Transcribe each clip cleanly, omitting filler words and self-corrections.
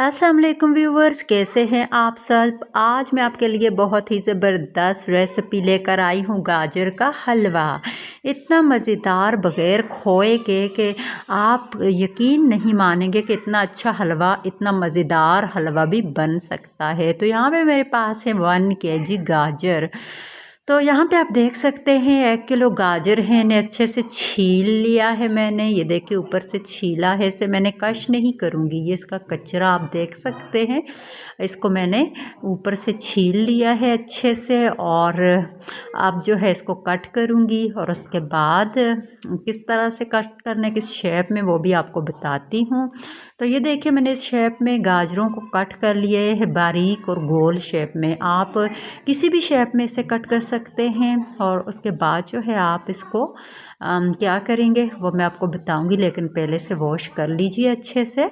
अस्सलाम वालेकुम व्यूवर्स, कैसे हैं आप सब। आज मैं आपके लिए बहुत ही ज़बरदस्त रेसिपी लेकर आई हूँ, गाजर का हलवा। इतना मज़ेदार बग़ैर खोए के कि आप यकीन नहीं मानेंगे कि इतना अच्छा हलवा, इतना मज़ेदार हलवा भी बन सकता है। तो यहाँ पे मेरे पास है 1 केजी गाजर। तो यहाँ पे आप देख सकते हैं 1 किलो गाजर है, इन्हें अच्छे से छील लिया है मैंने। ये देखिए ऊपर से छीला है, इसे मैंने कश नहीं करूँगी, ये इसका कचरा आप देख सकते हैं। इसको मैंने ऊपर से छील लिया है अच्छे से, और अब जो है इसको कट करूँगी और उसके बाद किस तरह से कट करने किस शेप में वो भी आपको बताती हूँ। तो ये देखिए मैंने इस शेप में गाजरों को कट कर लिए है, बारीक और गोल शेप में। आप किसी भी शेप में इसे कट कर सकते हैं और उसके बाद जो है आप इसको क्या करेंगे वो मैं आपको बताऊंगी, लेकिन पहले से वॉश कर लीजिए अच्छे से।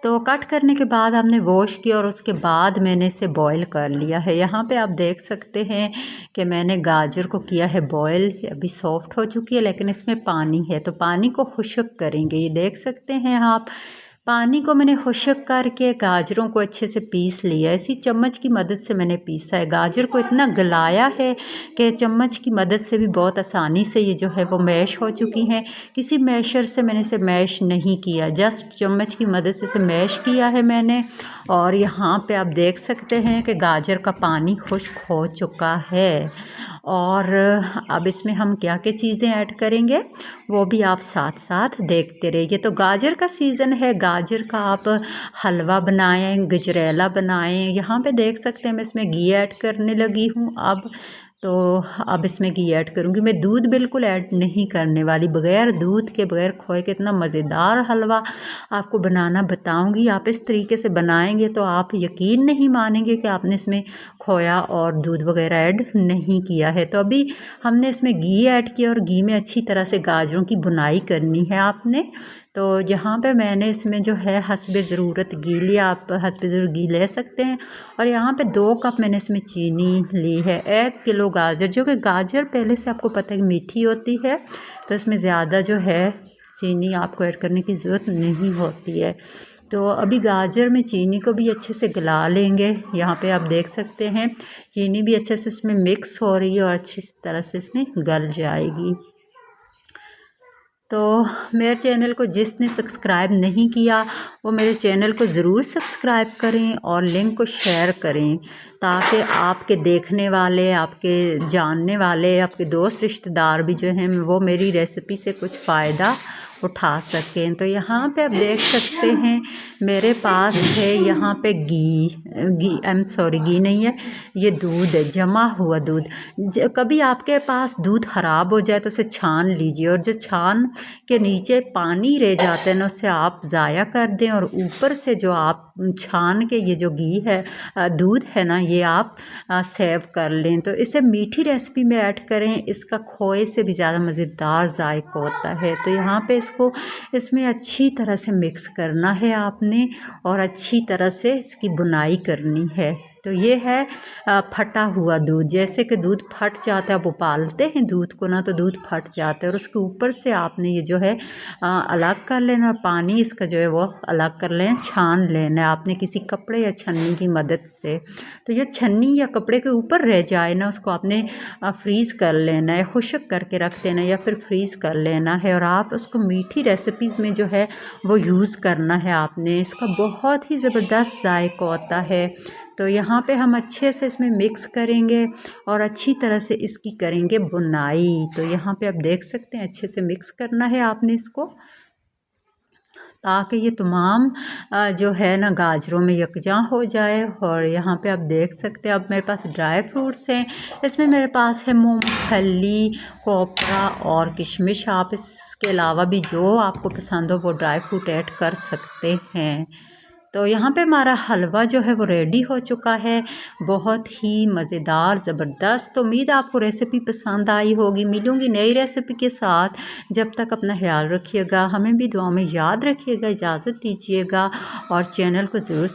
तो कट करने के बाद हमने वॉश किया और उसके बाद मैंने इसे बॉईल कर लिया है। यहाँ पे आप देख सकते हैं कि मैंने गाजर को किया है बॉईल, अभी सॉफ्ट हो चुकी है लेकिन इसमें पानी है, तो पानी को खुश्क करेंगे। ये देख सकते हैं आप, पानी को मैंने खुश्क करके गाजरों को अच्छे से पीस लिया। इसी चम्मच की मदद से मैंने पीसा है, गाजर को इतना गलाया है कि चम्मच की मदद से भी बहुत आसानी से ये जो है वो मैश हो चुकी हैं। किसी मैशर से मैंने इसे मैश नहीं किया, जस्ट चम्मच की मदद से इसे मैश किया है मैंने। और यहाँ पे आप देख सकते हैं कि गाजर का पानी खुश्क हो चुका है। और अब इसमें हम क्या क्या चीज़ें ऐड करेंगे वो भी आप साथ साथ देखते रहिए। तो गाजर का सीज़न है, गाजर का आप हलवा बनाएं, गजरेला बनाएं। यहाँ पे देख सकते हैं मैं इसमें घी ऐड करने लगी हूँ अब इसमें घी ऐड करूँगी मैं। दूध बिल्कुल ऐड नहीं करने वाली, बग़ैर दूध के बग़ैर खोए के इतना मज़ेदार हलवा आपको बनाना बताऊँगी। आप इस तरीके से बनाएंगे तो आप यकीन नहीं मानेंगे कि आपने इसमें खोया और दूध वगैरह ऐड नहीं किया है। तो अभी हमने इसमें घी ऐड किया और घी में अच्छी तरह से गाजरों की भुनाई करनी है आपने। तो यहाँ पे मैंने इसमें जो है हस्बे ज़रूरत घी लिया, आप हस्बे ज़रूरत घी ले सकते हैं। और यहाँ पे 2 कप मैंने इसमें चीनी ली है। 1 किलो गाजर, जो कि गाजर पहले से आपको पता है मीठी होती है, तो इसमें ज़्यादा जो है चीनी आपको ऐड करने की ज़रूरत नहीं होती है। तो अभी गाजर में चीनी को भी अच्छे से गला लेंगे। यहाँ पे आप देख सकते हैं चीनी भी अच्छे से इसमें मिक्स हो रही है और अच्छी तरह से इसमें गल जाएगी। तो मेरे चैनल को जिसने सब्सक्राइब नहीं किया वो मेरे चैनल को ज़रूर सब्सक्राइब करें और लिंक को शेयर करें, ताकि आपके देखने वाले, आपके जानने वाले, आपके दोस्त रिश्तेदार भी जो हैं वो मेरी रेसिपी से कुछ फ़ायदा उठा सकें। तो यहाँ पे आप देख सकते हैं मेरे पास है यहाँ पे घी नहीं है, ये दूध है, जमा हुआ दूध। कभी आपके पास दूध ख़राब हो जाए तो उसे छान लीजिए, और जो छान के नीचे पानी रह जाते हैं ना उसे आप ज़ाया कर दें, और ऊपर से जो आप छान के ये जो घी है, दूध है ना, ये आप सेव कर लें। तो इसे मीठी रेसिपी में ऐड करें, इसका खोए से भी ज़्यादा मज़ेदार जायका होता है। तो यहाँ पे इसको इसमें अच्छी तरह से मिक्स करना है आपने, और अच्छी तरह से इसकी बुनाई करनी है। तो ये है फटा हुआ दूध, जैसे कि दूध फट जाता है, आप उबालते हैं दूध को ना तो दूध फट जाता है, और उसके ऊपर से आपने ये जो है अलग कर लेना, पानी इसका जो है वो अलग कर लें, छान लेना है आपने किसी कपड़े या छन्नी की मदद से। तो ये छन्नी या कपड़े के ऊपर रह जाए ना उसको आपने फ्रीज़ कर लेना है, खुश्क करके रख देना या फिर फ्रीज़ कर लेना है, और आप उसको मीठी रेसिपीज़ में जो है वो यूज़ करना है आपने। इसका बहुत ही ज़बरदस्त जायका होता है। तो यहाँ पे हम अच्छे से इसमें मिक्स करेंगे और अच्छी तरह से इसकी करेंगे बुनाई। तो यहाँ पे आप देख सकते हैं अच्छे से मिक्स करना है आपने इसको, ताकि ये तमाम जो है ना गाजरों में यकजां हो जाए। और यहाँ पे आप देख सकते हैं अब मेरे पास ड्राई फ्रूट्स हैं, इसमें मेरे पास है मूंगफली, कोपरा और किशमिश। आप इसके अलावा भी जो आपको पसंद हो वो ड्राई फ्रूट ऐड कर सकते हैं। तो यहाँ पे हमारा हलवा जो है वो रेडी हो चुका है, बहुत ही मज़ेदार ज़बरदस्त। तो उम्मीद है आपको रेसिपी पसंद आई होगी। मिलूँगी नई रेसिपी के साथ, जब तक अपना ख्याल रखिएगा, हमें भी दुआ में याद रखिएगा। इजाज़त दीजिएगा और चैनल को ज़रूर